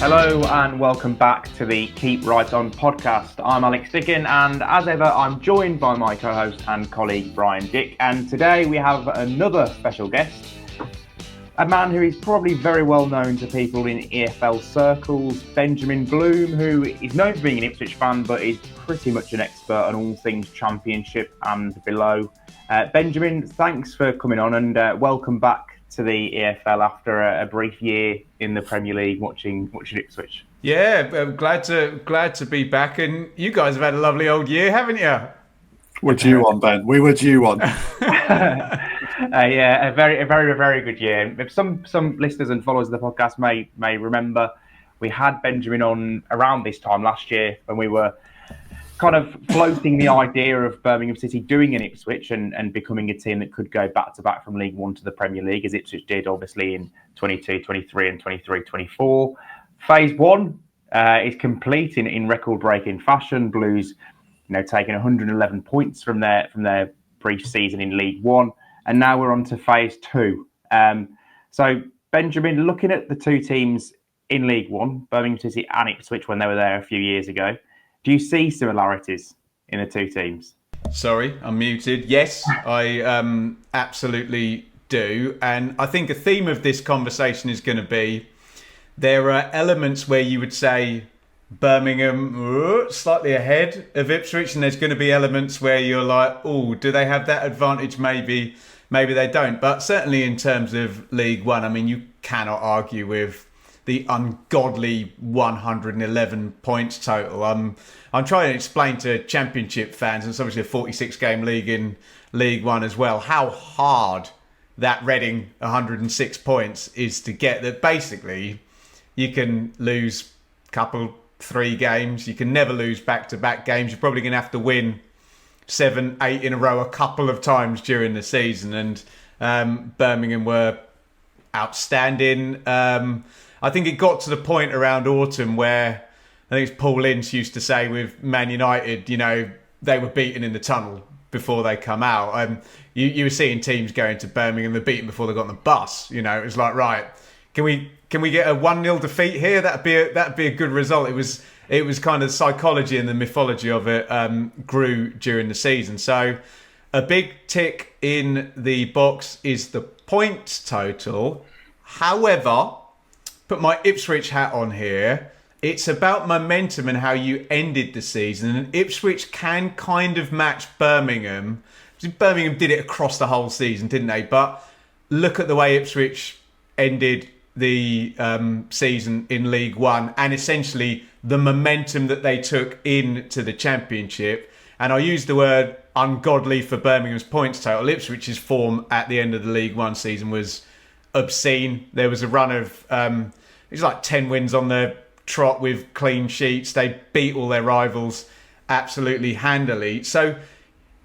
Hello and welcome back to the Keep Right On podcast. I'm Alex Dicken, and as ever I'm joined by my co-host and colleague Brian Dick, and today we have another special guest, a man who is probably very well known to people in EFL circles, Benjamin Bloom, who is known for being an Ipswich fan but is pretty much an expert on all things Championship and below. Benjamin, thanks for coming on, and welcome back to the EFL after a brief year in the Premier League watching Ipswich. Yeah, I'm glad to be back, and you guys have had a lovely old year, haven't you? We're due one, Ben. We were due one. Yeah, a very good year. If some listeners and followers of the podcast may remember, we had Benjamin on around this time last year when we were kind of floating the idea of Birmingham City doing an Ipswich and becoming a team that could go back to back from League One to the Premier League, as Ipswich did obviously in 22-23 and 23-24. Phase one is complete in record-breaking fashion. Blues, taking 111 points from their brief season in League One, and now we're on to phase two. So Benjamin, looking at the two teams in League One, Birmingham City and Ipswich, when they were there a few years ago, do you see similarities in the two teams? Sorry, I'm muted. Yes, I absolutely do. And I think a theme of this conversation is going to be there are elements where you would say Birmingham slightly ahead of Ipswich, and there's going to be elements where you're like, oh, do they have that advantage? Maybe they don't. But certainly in terms of League One, I mean, you cannot argue with the ungodly 111 points total. I'm trying to explain to Championship fans, and it's obviously a 46-game league in League One as well, how hard that Reading 106 points is to get. That basically you can lose three games. You can never lose back-to-back games. You're probably going to have to win 7, 8 in a row a couple of times during the season. And Birmingham were outstanding. I think it got to the point around autumn where I think it's Paul Ince used to say with Man United, they were beaten in the tunnel before they come out. You were seeing teams going to Birmingham, they're beaten before they got on the bus. It was like, right, can we get a 1-0 defeat here? That'd be a good result. It was kind of the psychology and the mythology of it grew during the season. So a big tick in the box is the points total. However, put my Ipswich hat on here. It's about momentum and how you ended the season. And Ipswich can kind of match Birmingham. Birmingham did it across the whole season, didn't they? But look at the way Ipswich ended the season in League One, and essentially the momentum that they took into the Championship. And I use the word ungodly for Birmingham's points total. Ipswich's form at the end of the League One season was obscene. There was a run of it was like 10 wins on the trot with clean sheets. They beat all their rivals absolutely handily. So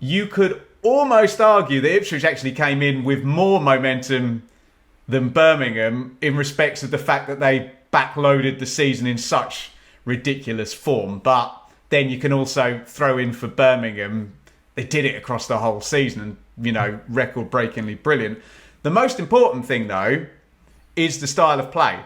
you could almost argue that Ipswich actually came in with more momentum than Birmingham in respects of the fact that they backloaded the season in such ridiculous form. But then you can also throw in for Birmingham, they did it across the whole season and, record-breakingly brilliant. The most important thing, though, is the style of play.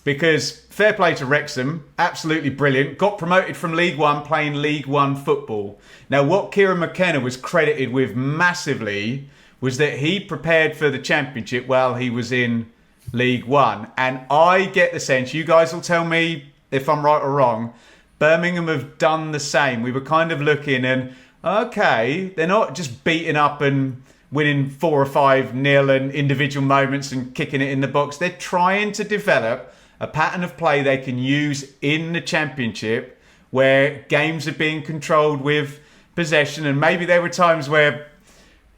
Because fair play to Wrexham, absolutely brilliant. Got promoted from League One, playing League One football. Now, what Kieran McKenna was credited with massively was that he prepared for the Championship while he was in League One. And I get the sense, you guys will tell me if I'm right or wrong, Birmingham have done the same. We were kind of looking and, okay, they're not just beating up and winning 4 or 5-0 and individual moments and kicking it in the box. They're trying to develop a pattern of play they can use in the Championship where games are being controlled with possession. And maybe there were times where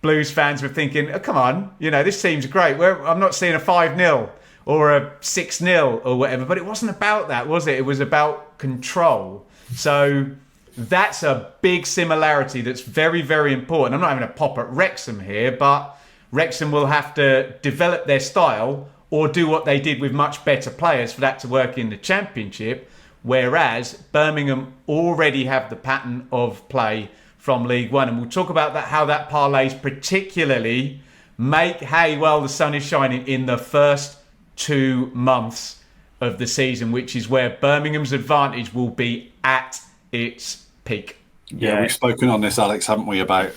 Blues fans were thinking, oh, come on, this team's great. I'm not seeing a 5-0 or a 6-0 or whatever. But it wasn't about that, was it? It was about control. So that's a big similarity that's very, very important. I'm not having a pop at Wrexham here, but Wrexham will have to develop their style or do what they did with much better players for that to work in the Championship, whereas Birmingham already have the pattern of play from League One. And we'll talk about that, how that parlays particularly make hay while the sun is shining in the first 2 months of the season, which is where Birmingham's advantage will be at its peak. Yeah, we've spoken on this, Alex, haven't we, about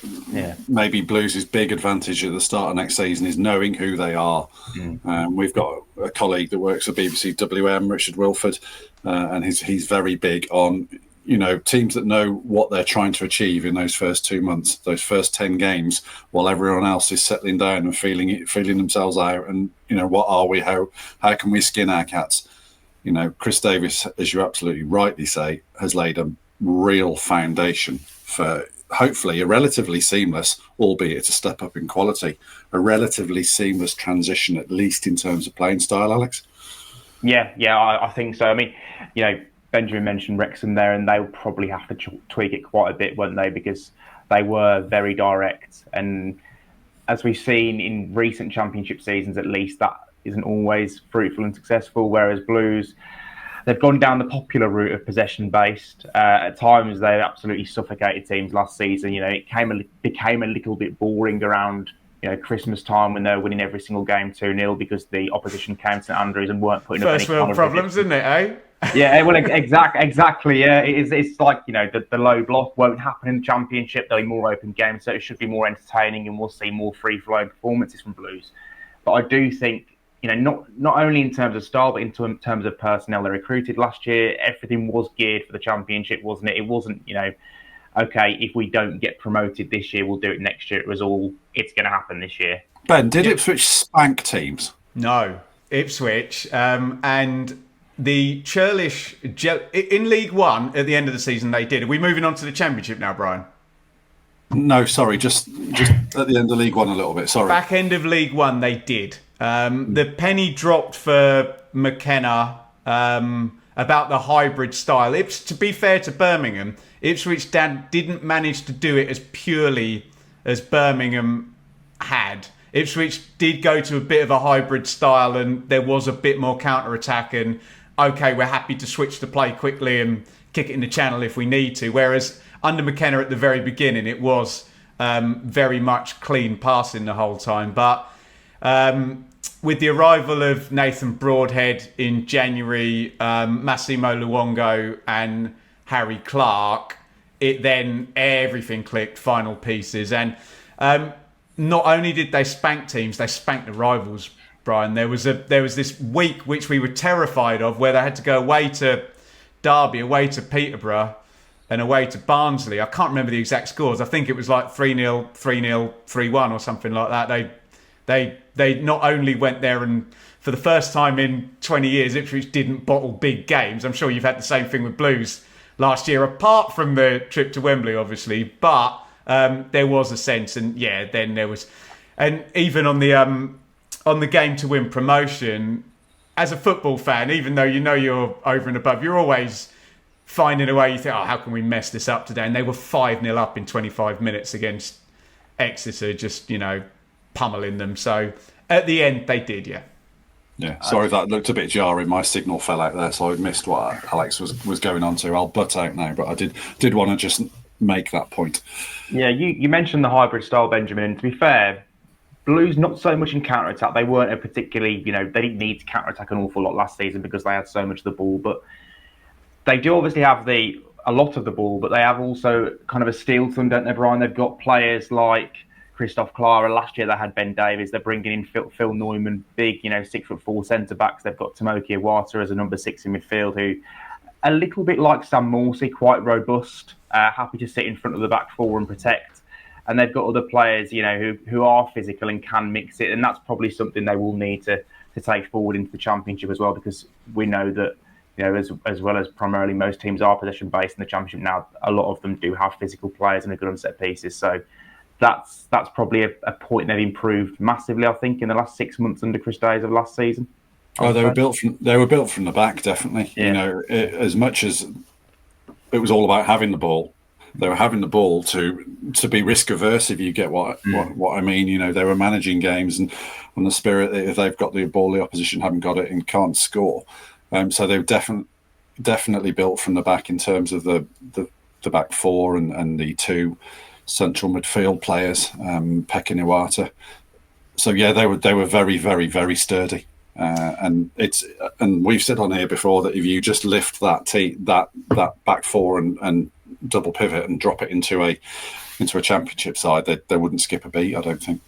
maybe Blues' big advantage at the start of next season is knowing who they are. We've got a colleague that works at BBC WM, Richard Wilford, and he's very big on, teams that know what they're trying to achieve in those first 2 months, those first 10 games, while everyone else is settling down and feeling themselves out. And, what are we? How can we skin our cats? Chris Davis, as you absolutely rightly say, has laid a real foundation for hopefully a relatively seamless, albeit a step up in quality, a relatively seamless transition, at least in terms of playing style, Alex. Yeah, I think so. I mean, Benjamin mentioned Wrexham there, and they'll probably have to tweak it quite a bit, won't they? Because they were very direct. And as we've seen in recent championship seasons, at least, that isn't always fruitful and successful. Whereas Blues, they've gone down the popular route of possession-based. At times, they absolutely suffocated teams last season. It became a little bit boring around Christmas time when they were winning every single game 2-0 because the opposition came to St Andrews and weren't putting up any first world problems, isn't it, eh? Yeah, well, exactly. Yeah, it's like the low block won't happen in the Championship. There'll be more open games, so it should be more entertaining, and we'll see more free-flowing performances from Blues. But I do think, not only in terms of style, but in terms of personnel they recruited last year, everything was geared for the Championship, wasn't it? It wasn't, okay, if we don't get promoted this year, we'll do it next year. It was all, it's going to happen this year. Ben, did Ipswich spank teams? No, Ipswich and the churlish in League One at the end of the season they did. Are we moving on to the Championship now, Brian? No, sorry, just at the end of League One a little bit. Sorry. Back end of League One they did. The penny dropped for McKenna about the hybrid style. To be fair to Birmingham, Ipswich didn't manage to do it as purely as Birmingham had. Ipswich did go to a bit of a hybrid style, and there was a bit more counter-attack, and okay, we're happy to switch the play quickly and kick it in the channel if we need to. Whereas under McKenna at the very beginning, it was very much clean passing the whole time. But with the arrival of Nathan Broadhead in January, Massimo Luongo and Harry Clark, then everything clicked, final pieces. And not only did they spank teams, they spanked the rivals, Brian. There was this week which we were terrified of, where they had to go away to Derby, away to Peterborough, and away to Barnsley. I can't remember the exact scores. I think it was like 3-0, 3-0, 3-1 or something like that. They not only went there, and for the first time in 20 years, Ipswich didn't bottle big games. I'm sure you've had the same thing with Blues last year, apart from the trip to Wembley, obviously. But there was a sense, and then there was, and even on the game to win promotion, as a football fan, even though you're over and above, you're always finding a way. You think, how can we mess this up today? And they were 5-0 up in 25 minutes against Exeter, just pummeling them. So at the end, they did, Yeah, sorry, that looked a bit jarring. My signal fell out there, so I missed what Alex was going on to. I'll butt out now, but I did want to just make that point. Yeah, you mentioned the hybrid style, Benjamin, and to be fair, Blues not so much in counter-attack. They weren't a particularly, they didn't need to counter-attack an awful lot last season because they had so much of the ball, but they do obviously have a lot of the ball, but they have also kind of a steel to them, don't they, Brian? They've got players like Christoph Clara. Last year they had Ben Davies. They're bringing in Phil Neumann, big, 6'4" centre-backs. They've got Tomoki Iwata as a number 6 in midfield, who a little bit like Sam Morsey, quite robust, happy to sit in front of the back four and protect. And they've got other players, who are physical and can mix it. And that's probably something they will need to take forward into the Championship as well, because we know that, as well as primarily most teams are possession-based in the Championship now, a lot of them do have physical players and are good on set pieces. So that's probably a point they've improved massively, I think, in the last 6 months under Chris Days of last season. Oh, they were built from the back, definitely. Yeah. As much as it was all about having the ball, they were having the ball to be risk averse, if you get what I mean. They were managing games and on the spirit that if they've got the ball, the opposition haven't got it and can't score. So they were definitely built from the back in terms of the back four and the two central midfield players, Peck and Iwata. So they were very, very, very sturdy. And we've said on here before that if you just lift that back four and double pivot and drop it into a championship side, they wouldn't skip a beat, I don't think.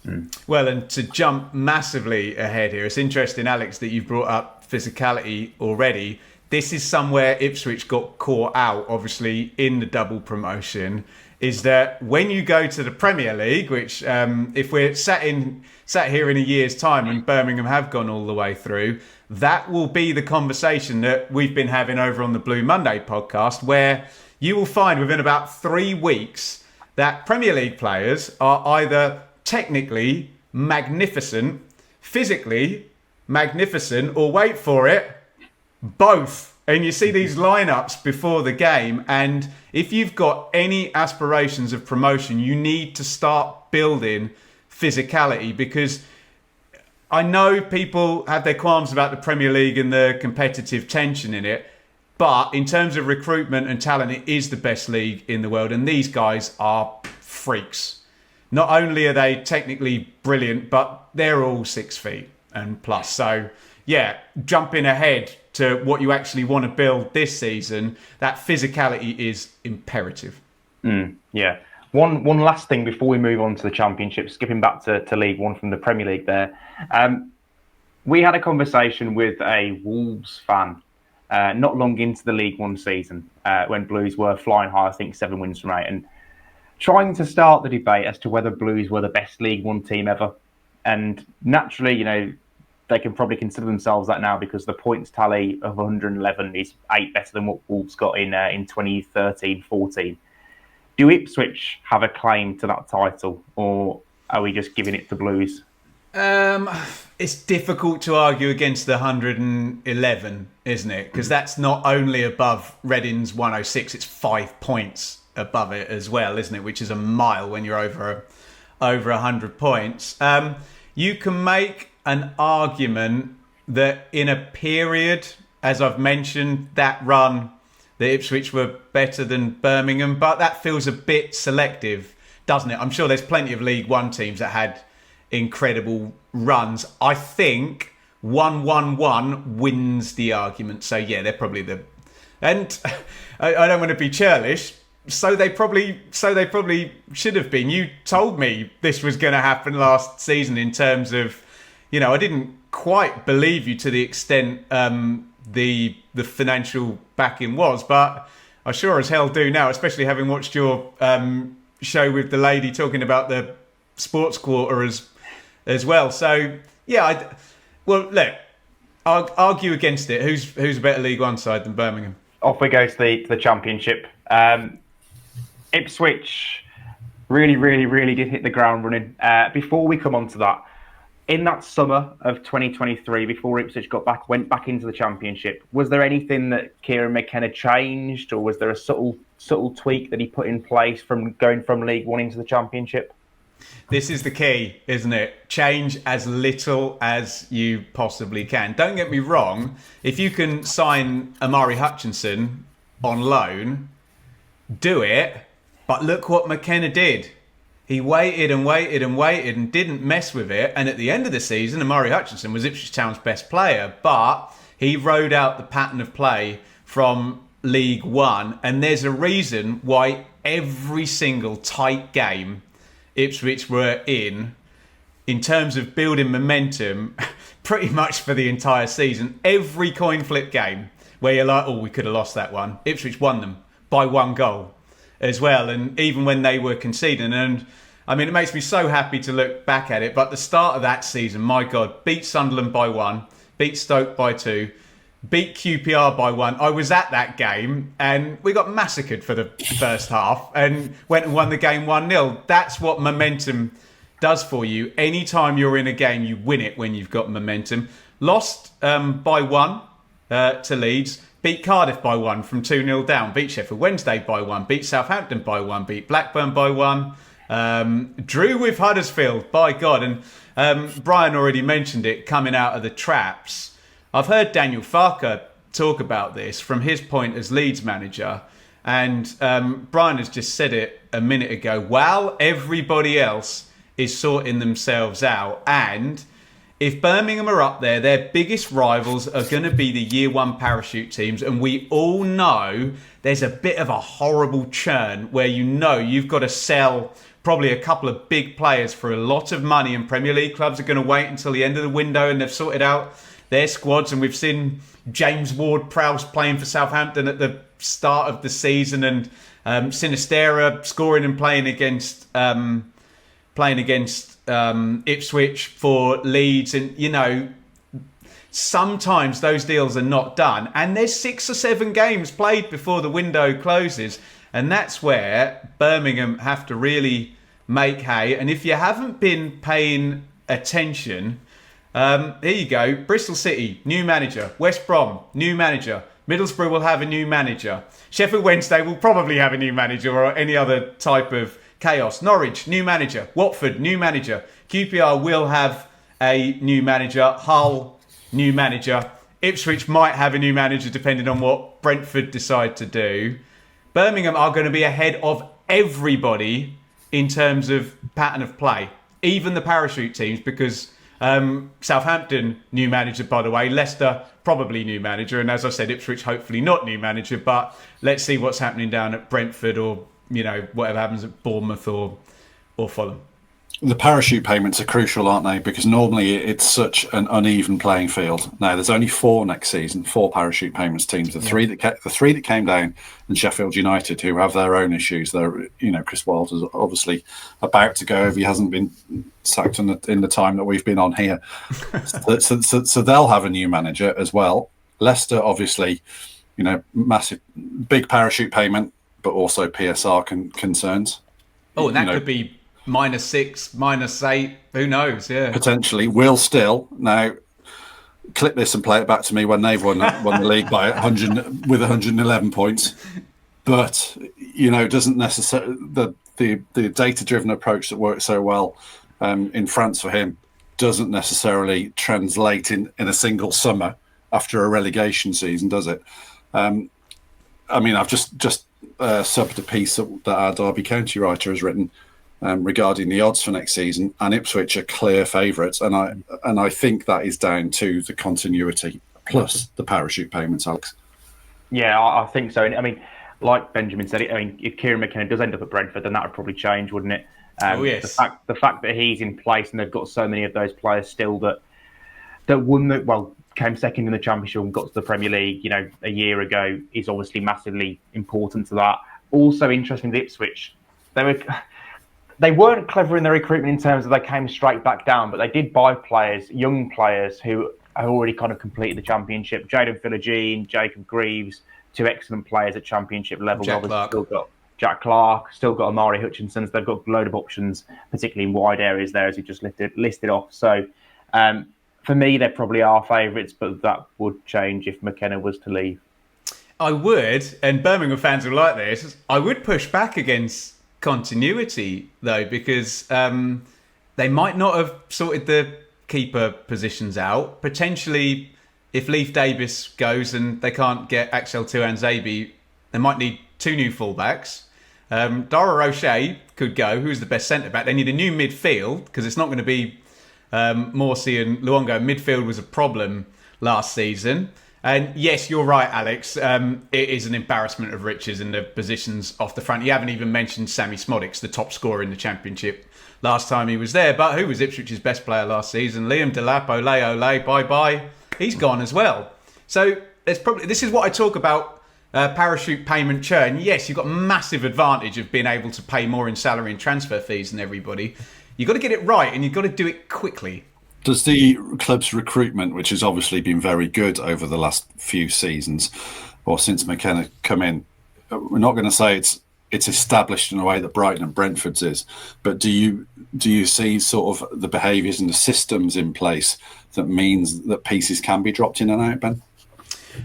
Well, and to jump massively ahead here, it's interesting, Alex, that you've brought up physicality already. This is somewhere Ipswich got caught out, obviously, in the double promotion, is that when you go to the Premier League, which if we're sat here in a year's time and Birmingham have gone all the way through, that will be the conversation that we've been having over on the Blue Monday podcast, where you will find within about 3 weeks that Premier League players are either technically magnificent, physically magnificent, or wait for it, both. And you see these lineups before the game, and if you've got any aspirations of promotion, you need to start building physicality, because I know people have their qualms about the Premier League and the competitive tension in it, but in terms of recruitment and talent, it is the best league in the world, and these guys are freaks. Not only are they technically brilliant, but they're all 6 feet and plus. So yeah, jumping ahead to what you actually want to build this season, that physicality is imperative. Yeah. One last thing before we move on to the Championship, skipping back to League One from the Premier League there. We had a conversation with a Wolves fan not long into the League One season when Blues were flying high, I think 7 wins from 8, and trying to start the debate as to whether Blues were the best League One team ever. And naturally, you know, they can probably consider themselves that now because the points tally of 111 is 8 better than what Wolves got in 2013-14. Do Ipswich have a claim to that title, or are we just giving it to Blues? It's difficult to argue against the 111, isn't it? Because that's not only above Reading's 106, it's 5 points above it as well, isn't it? Which is a mile when you're over 100 points. You can make an argument that in a period, as I've mentioned, that run, the Ipswich were better than Birmingham, but that feels a bit selective, doesn't it? I'm sure there's plenty of League One teams that had incredible runs. I think 1-1-1 wins the argument. So yeah, they're probably the... And I don't want to be churlish, so they probably should have been. You told me this was going to happen last season in terms of, you know, I didn't quite believe you to the extent the financial backing was, but I sure as hell do now, especially having watched your show with the lady talking about the sports quarter as well. So yeah, look, I'll argue against it. Who's a better League One side than Birmingham? Off we go to the Championship. Ipswich really did hit the ground running. Before we come on to that, in that summer of 2023, before Ipswich went back into the Championship, was there anything that Kieran McKenna changed, or was there a subtle tweak that he put in place from going from League One into the Championship? This is the key, isn't it? Change as little as you possibly can. Don't get me wrong, if you can sign Amari Hutchinson on loan, do it. But look what McKenna did. He waited and didn't mess with it. And at the end of the season, Amari Hutchinson was Ipswich Town's best player. But he rode out the pattern of play from League One. And there's a reason why every single tight game Ipswich were in terms of building momentum, pretty much for the entire season. Every coin flip game where you're like, oh, we could have lost that one, Ipswich won them by 1 goal as well. And even when they were conceding, and I mean, it makes me so happy to look back at it, but the start of that season, my God, beat Sunderland by 1, beat Stoke by 2, beat QPR by 1. I was at that game and we got massacred for the first half and went and won the game 1-0. That's what momentum does for you. Anytime you're in a game, you win it when you've got momentum. Lost by 1 to Leeds, beat Cardiff by 1 from 2-0 down, beat Sheffield Wednesday by 1, beat Southampton by 1, beat Blackburn by 1, drew with Huddersfield, by God. And Brian already mentioned it, coming out of the traps. I've heard Daniel Farker talk about this from his point as Leeds manager, and Brian has just said it a minute ago. While everybody else is sorting themselves out, and if Birmingham are up there, their biggest rivals are going to be the year one parachute teams. And we all know there's a bit of a horrible churn where you've got to sell probably a couple of big players for a lot of money, and Premier League clubs are going to wait until the end of the window and they've sorted out their squads. And we've seen James Ward-Prowse playing for Southampton at the start of the season, and Sinistera scoring and playing against Ipswich for Leeds. And sometimes those deals are not done, and there's 6 or 7 games played before the window closes, and that's where Birmingham have to really make hay. And if you haven't been paying attention, here you go. Bristol City, new manager. West Brom, new manager. Middlesbrough will have a new manager. Sheffield Wednesday will probably have a new manager, or any other type of chaos. Norwich, new manager. Watford, new manager. QPR will have a new manager. Hull, new manager. Ipswich might have a new manager depending on what Brentford decide to do. Birmingham are going to be ahead of everybody in terms of pattern of play, even the parachute teams, because Southampton, new manager, by the way. Leicester, probably new manager. And as I said, Ipswich, hopefully not new manager. But let's see what's happening down at Brentford, or, whatever happens at Bournemouth or Fulham. The parachute payments are crucial, aren't they? Because normally it's such an uneven playing field. Now there's only 4 next season, 4 parachute payments teams. The three that came down, and Sheffield United, who have their own issues. They're, Chris Walter's obviously about to go if he hasn't been sacked in the time that we've been on here. so they'll have a new manager as well. Leicester, obviously, massive, big parachute payment, but also PSR concerns. Oh, and that could be -6, -8, who knows? Yeah, potentially. Will still now clip this and play it back to me when they've won the league by 100 with 111 points. But it doesn't necessarily the data-driven approach that works so well in France for him doesn't necessarily translate in a single summer after a relegation season, does it? I've just subbed a piece that our Derby County writer has written regarding the odds for next season, and Ipswich are clear favourites, and I think that is down to the continuity plus the parachute payments, Alex. Yeah, I think so. I mean, like Benjamin said, if Kieran McKenna does end up at Brentford, then that would probably change, wouldn't it? Yes. The fact that he's in place and they've got so many of those players still that came second in the Championship and got to the Premier League, a year ago, is obviously massively important to that. Also interesting with Ipswich, they weren't clever in their recruitment in terms of they came straight back down, but they did buy players, young players who have already kind of completed the Championship. Jayden Philogene, Jacob Greaves, 2 excellent players at Championship level. Jack Clark. Still got Jack Clark, still got Amari Hutchinson. So they've got a load of options, particularly in wide areas there, as you just listed off. So for me, they probably are favourites, but that would change if McKenna was to leave. I would, and Birmingham fans will like this, I would push back against continuity, though, because they might not have sorted the keeper positions out. Potentially, if Leif Davis goes and they can't get Axel Tuanzebe, they might need 2 new fullbacks. Dara Roche could go, who's the best centre-back. They need a new midfield, because it's not going to be Morsi and Luongo. Midfield was a problem last season. And yes, you're right, Alex. It is an embarrassment of riches in the positions off the front. You haven't even mentioned Sammy Smodics, the top scorer in the Championship last time he was there. But who was Ipswich's best player last season? Liam Delap, ole, bye-bye. He's gone as well. So this is what I talk about, parachute payment churn. Yes, you've got massive advantage of being able to pay more in salary and transfer fees than everybody. You've got to get it right, and you've got to do it quickly. Does the club's recruitment, which has obviously been very good over the last few seasons, or since McKenna come in, we're not going to say it's established in a way that Brighton and Brentford's is, but do you see sort of the behaviours and the systems in place that means that pieces can be dropped in and out, Ben?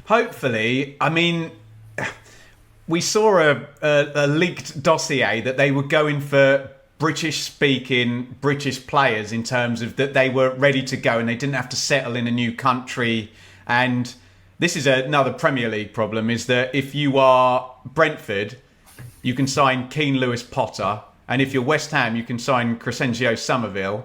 Hopefully. I mean, we saw a leaked dossier that they were going for British-speaking British players in terms of that they were ready to go and they didn't have to settle in a new country. And this is another Premier League problem, is that if you are Brentford, you can sign Keane Lewis Potter, and if you're West Ham, you can sign Crescencio Somerville.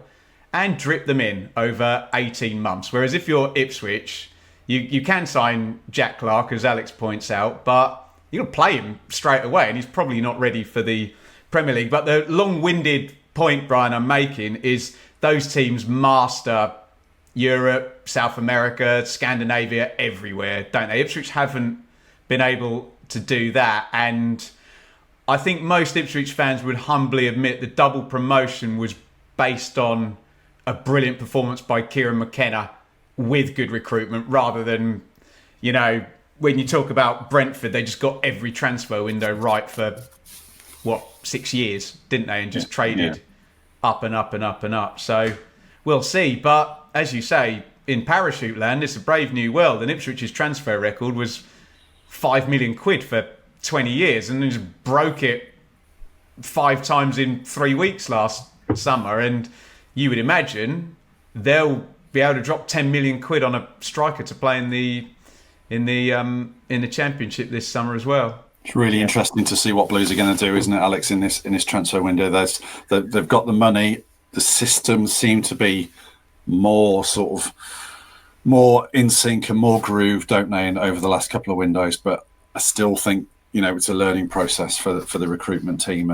and drip them in over 18 months. Whereas if you're Ipswich, you can sign Jack Clark, as Alex points out, but you'll play him straight away, and he's probably not ready for the Premier League. But the long-winded point, Brian, I'm making is those teams master Europe, South America, Scandinavia, everywhere, don't they? Ipswich haven't been able to do that, and I think most Ipswich fans would humbly admit the double promotion was based on a brilliant performance by Kieran McKenna with good recruitment, rather than, when you talk about Brentford, they just got every transfer window right for 6 years, didn't they? And just traded up and up and up and up. So we'll see. But as you say, in parachute land, it's a brave new world. And Ipswich's transfer record was 5 million quid for 20 years, and just broke it 5 times in 3 weeks last summer. And you would imagine they'll be able to drop 10 million quid on a striker to play in the Championship this summer as well. It's really interesting to see what Blues are going to do, isn't it, Alex? In this transfer window, they've got the money. The systems seem to be more in sync and more grooved, don't they? And over the last couple of windows, but I still think it's a learning process for the recruitment team,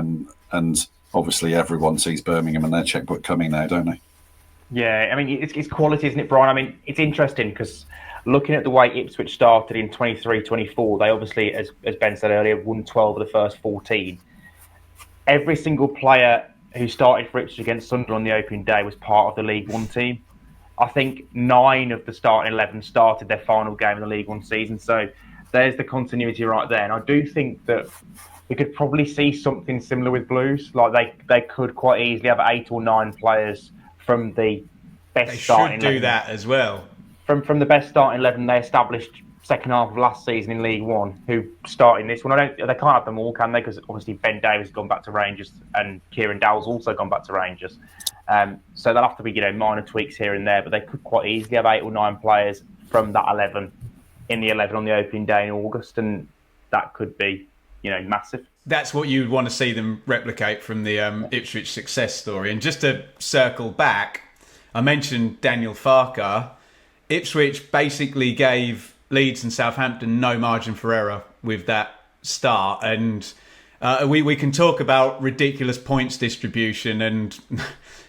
and obviously everyone sees Birmingham and their checkbook coming now, don't they? Yeah, I mean, it's quality, isn't it, Brian? I mean, it's interesting because looking at the way Ipswich started in 23-24, they obviously, as Ben said earlier, won 12 of the first 14. Every single player who started for Ipswich against Sunderland on the opening day was part of the League One team. I think 9 of the starting 11 started their final game in the League One season. So there's the continuity right there. And I do think that we could probably see something similar with Blues. Like they could quite easily have 8 or 9 players from the best starting 11. They should do that as well. From the best starting 11 they established second half of last season in League One, who started this one. They can't have them all, can they? Because obviously Ben Davies has gone back to Rangers and Kieran Dowell's also gone back to Rangers. So there'll have to be minor tweaks here and there, but they could quite easily have 8 or 9 players from that 11 in the 11 on the opening day in August, and that could be massive. That's what you'd want to see them replicate from the Ipswich success story. And just to circle back, I mentioned Daniel Farker. Ipswich basically gave Leeds and Southampton no margin for error with that start. And we can talk about ridiculous points distribution and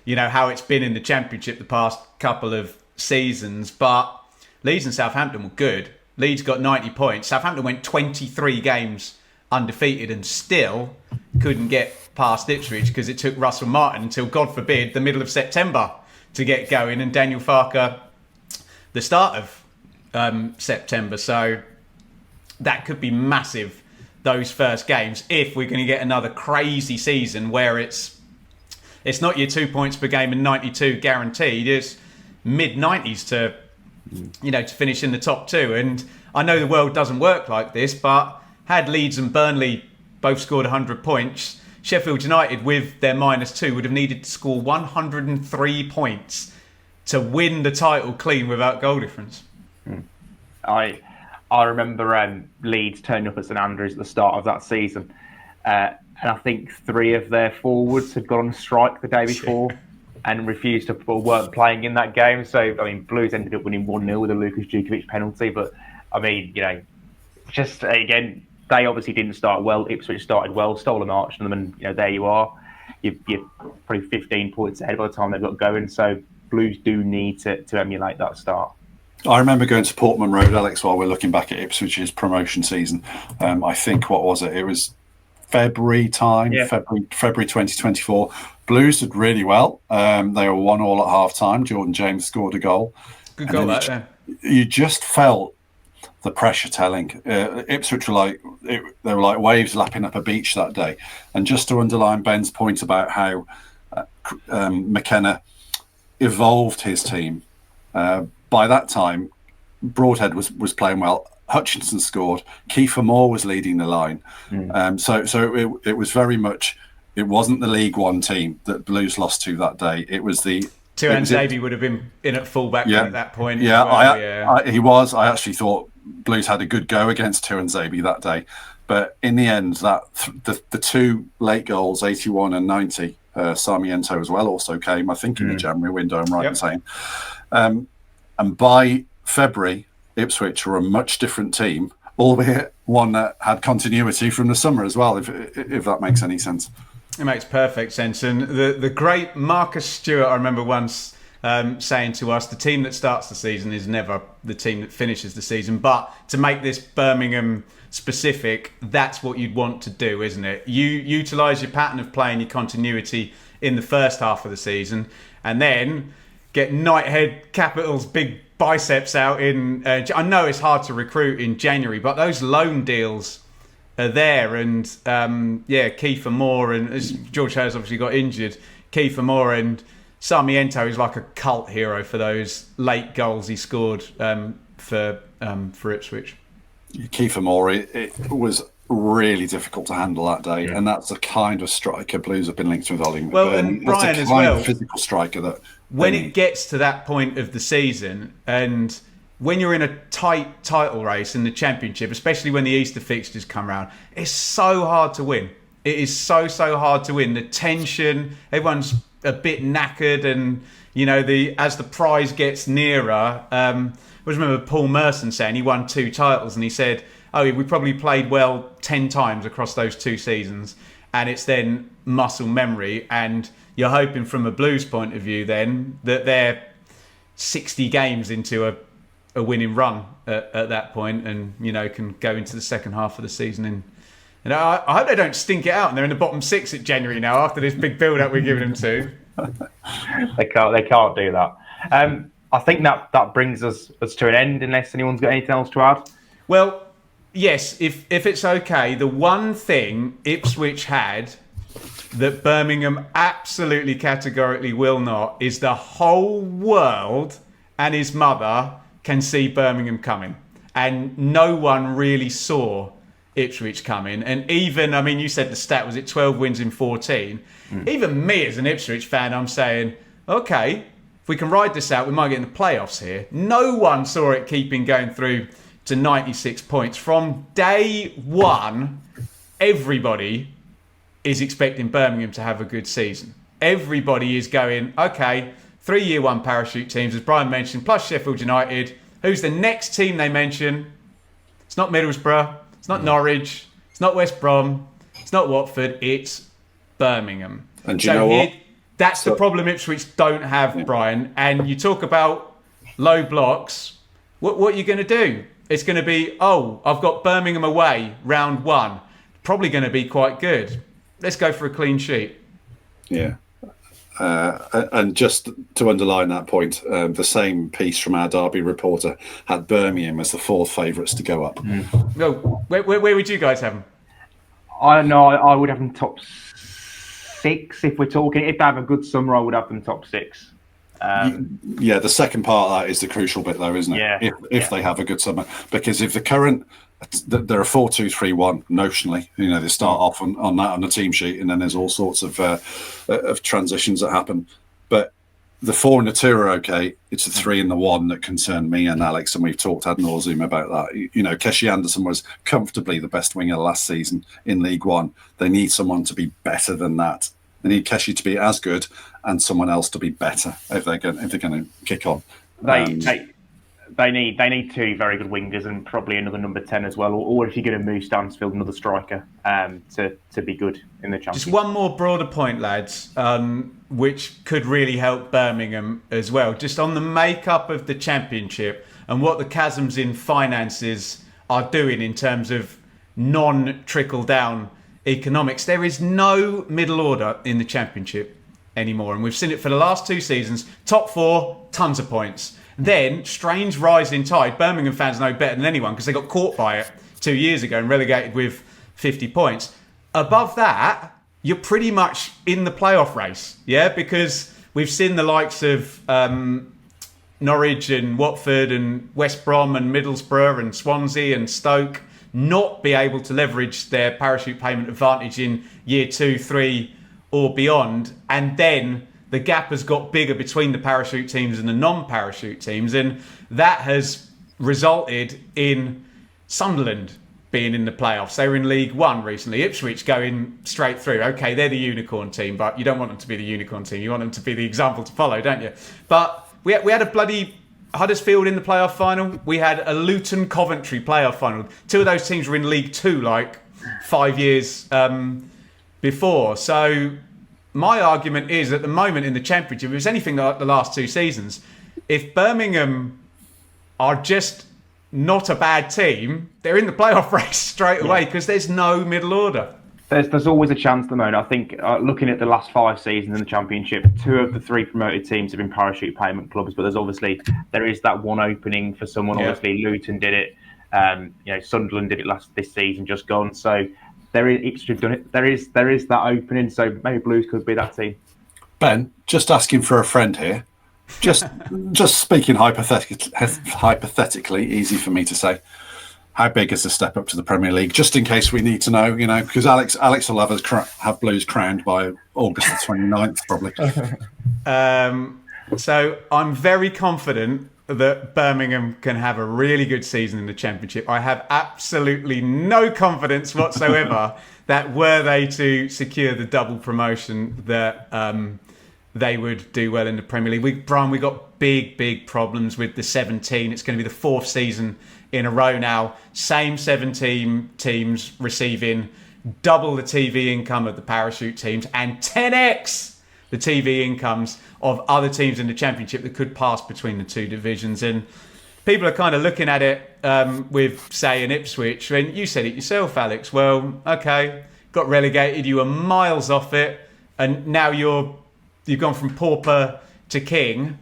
how it's been in the Championship the past couple of seasons. But Leeds and Southampton were good. Leeds got 90 points. Southampton went 23 games undefeated and still couldn't get past Ipswich because it took Russell Martin until, God forbid, the middle of September to get going, and Daniel Farker the start of September. So that could be massive, those first games, if we're going to get another crazy season where it's not your 2 points per game and 92 guaranteed. It's mid-90s to finish in the top 2. And I know the world doesn't work like this, but had Leeds and Burnley both scored 100 points, Sheffield United with their -2 would have needed to score 103 points to win the title clean without goal difference. I remember Leeds turning up at St Andrews at the start of that season, and I think 3 of their forwards had gone on strike the day before and refused to weren't playing in that game. So I mean, Blues ended up winning 1-0 with a Lukas Djukovic penalty. But I mean, just again, they obviously didn't start well. Ipswich started well, stole a march from them, and there you are. You're probably 15 points ahead by the time they've got going. So Blues do need to emulate that start. I remember going to Portman Road, Alex, while we're looking back at Ipswich's promotion season. I think, what was it? It was February time, February 2024. Blues did really well. They were 1-1 at half time. Jordan James scored a goal. Good goal that then. You just felt the pressure telling. Ipswich were they were like waves lapping up a beach that day. And just to underline Ben's point about how McKenna evolved his team, by that time, Broadhead was playing well. Hutchinson scored. Kiefer Moore was leading the line. So it was very much. It wasn't the League One team that Blues lost to that day. It was the. Tuan Zabi would have been in at fullback at that point. Yeah, he was. I actually thought Blues had a good go against Tuan Zabi that day, but in the end, the 2 late goals, 81 and 90, Sarmiento as well also came, I think, in the January window, I'm right in saying. And by February, Ipswich were a much different team, albeit one that had continuity from the summer as well, if that makes any sense. It makes perfect sense. And the great Marcus Stewart, I remember once saying to us, the team that starts the season is never the team that finishes the season. But to make this Birmingham specific, that's what you'd want to do, isn't it? You utilise your pattern of play and your continuity in the first half of the season, and then get Knighthead Capital's big biceps out in... I know it's hard to recruit in January, but those loan deals are there. And Kiefer Moore, and as George Hayes obviously got injured, Kiefer Moore and Sarmiento is like a cult hero for those late goals he scored for Ipswich. Kiefer Moore, it was really difficult to handle that day, and that's the kind of striker Blues have been linked with Hollingwood. Well, and Brian as well, physical striker that when it gets to that point of the season, and when you're in a tight title race in the Championship, especially when the Easter fixtures come around, it's so hard to win. It is so hard to win. The tension, everyone's a bit knackered, and as the prize gets nearer. I remember Paul Merson saying he won 2 titles, and he said, we probably played well 10 times across those 2 seasons, and it's then muscle memory. And you're hoping from a Blues point of view then that they're 60 games into a winning run at that point, and can go into the second half of the season. And I hope they don't stink it out and they're in the bottom 6 at January now after this big build-up we're giving them to. They can't do that. I think that brings us to an end, unless anyone's got anything else to add. Well, yes, if it's okay, the one thing Ipswich had that Birmingham absolutely categorically will not is the whole world and his mother can see Birmingham coming. And no one really saw Ipswich coming. And even, you said the stat, was it 12 wins in 14? Even me as an Ipswich fan, I'm saying, okay, if we can ride this out, we might get in the playoffs here. No one saw it going through to 96 points. From day one, everybody is expecting Birmingham to have a good season. Everybody is going, okay, 3 year one parachute teams, as Brian mentioned, plus Sheffield United. Who's the next team they mention? It's not Middlesbrough. It's not Norwich. It's not West Brom. It's not Watford. It's Birmingham. And do you know what? That's the problem Ipswich don't have, Brian. And you talk about low blocks. What are you going to do? It's going to be, I've got Birmingham away, round 1. Probably going to be quite good. Let's go for a clean sheet. Yeah. And just to underline that point, the same piece from our Derby reporter had Birmingham as the 4th favourites to go up. No, where would you guys have them? I don't know. I would have them top 6 if we're talking. If they have a good summer, I would have them top 6. The second part of that is the crucial bit, though, isn't it? Yeah. If they have a good summer, because if the current, they're a 4-2-3-1 notionally. They start off on that on the team sheet, and then there's all sorts of transitions that happen. But the 4 and the 2 are okay. It's the 3 and the 1 that concern me and Alex, and we've talked ad nauseum about that. Keshi Anderson was comfortably the best winger last season in League One. They need someone to be better than that. They need Keshi to be as good and someone else to be better if they're going to kick on. They need 2 very good wingers and probably another number 10 as well. Or if you're going to move Stansfield, another striker to be good in the Championship. Just one more broader point, lads, which could really help Birmingham as well. Just on the makeup of the Championship and what the chasms in finances are doing in terms of non-trickle down economics. There is no middle order in the Championship anymore, and we've seen it for the last 2 seasons. Top 4, tons of points. Then, strange rising tide. Birmingham fans know better than anyone because they got caught by it 2 years ago and relegated with 50 points. Above that, you're pretty much in the playoff race, because we've seen the likes of Norwich and Watford and West Brom and Middlesbrough and Swansea and Stoke not be able to leverage their parachute payment advantage in year 2, 3 or beyond. And then the gap has got bigger between the parachute teams and the non-parachute teams. And that has resulted in Sunderland being in the playoffs. They were in League One recently. Ipswich going straight through. Okay, they're the unicorn team, but you don't want them to be the unicorn team. You want them to be the example to follow, don't you? But we had a bloody Huddersfield in the playoff final. We had a Luton Coventry playoff final. Two of those teams were in League Two like 5 years before. So my argument is, at the moment in the Championship, if it's anything like the last 2 seasons, if Birmingham are just not a bad team, they're in the playoff race straight away because there's no middle order. There's always a chance at the moment. I think looking at the last 5 seasons in the Championship, 2 of the 3 promoted teams have been parachute payment clubs, but there is that one opening for someone. Yeah. Obviously, Luton did it. Sunderland did it this season, just gone. So Ipswich have done it. There is that opening. So maybe Blues could be that team. Ben, just asking for a friend here. Just speaking hypothetically, easy for me to say. How big is the step up to the Premier League? Just in case we need to know, because Alex will have Blues crowned by August the 29th, probably. So I'm very confident that Birmingham can have a really good season in the Championship. I have absolutely no confidence whatsoever that were they to secure the double promotion, that they would do well in the Premier League. Brian, we got big problems with the 17. It's going to be the 4th season in a row now. Same 17 teams receiving double the TV income of the parachute teams and 10x the TV incomes of other teams in the Championship that could pass between the 2 divisions. And people are kind of looking at it with, say, an Ipswich. And you said it yourself, Alex. Well, okay, got relegated. You were miles off it. And now you've gone from pauper to king.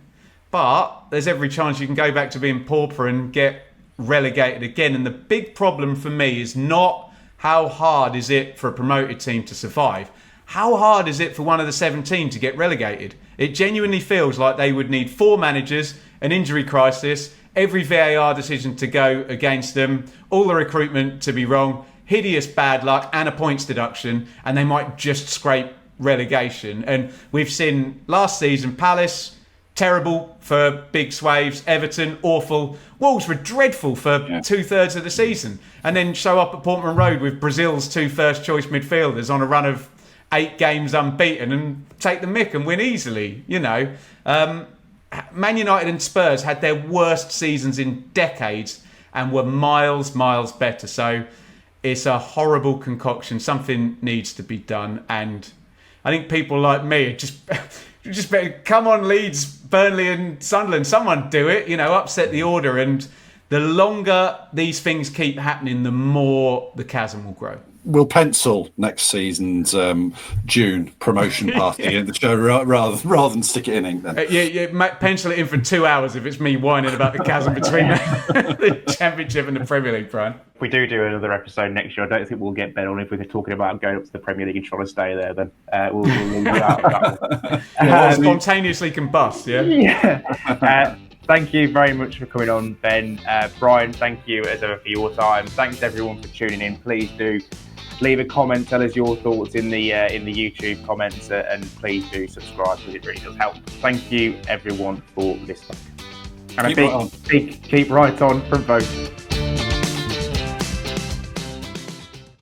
But there's every chance you can go back to being pauper and get relegated again. And the big problem for me is not how hard is it for a promoted team to survive. How hard is it for one of the 17 to get relegated? It genuinely feels like they would need 4 managers, an injury crisis, every VAR decision to go against them, all the recruitment to be wrong, hideous bad luck and a points deduction, and they might just scrape relegation. And we've seen last season Palace, terrible for big swathes, Everton, awful. Wolves were dreadful for 2/3 of the season, and then show up at Portman Road with Brazil's 2 first-choice midfielders on a run of 8 games unbeaten and take the mick and win easily. Man United and Spurs had their worst seasons in decades and were miles better. So it's a horrible concoction. Something needs to be done, and I think people like me just better come on, Leeds, Burnley and Sunderland. Someone do it, upset the order. And the longer these things keep happening, the more the chasm will grow. We'll pencil next season's June promotion party in the show rather than stick it in ink then. Pencil it in for 2 hours if it's me whining about the chasm between the Championship and the Premier League, Brian. If we do another episode next year, I don't think we'll get Ben on if we're talking about going up to the Premier League and trying to stay there. Then we'll leave you out of that one. Spontaneously combust, yeah? Thank you very much for coming on, Ben. Brian, thank you as ever for your time. Thanks everyone for tuning in. Please do leave a comment, tell us your thoughts in the YouTube comments, and please do subscribe because it really does help. Thank you everyone for listening. And keep right on from both.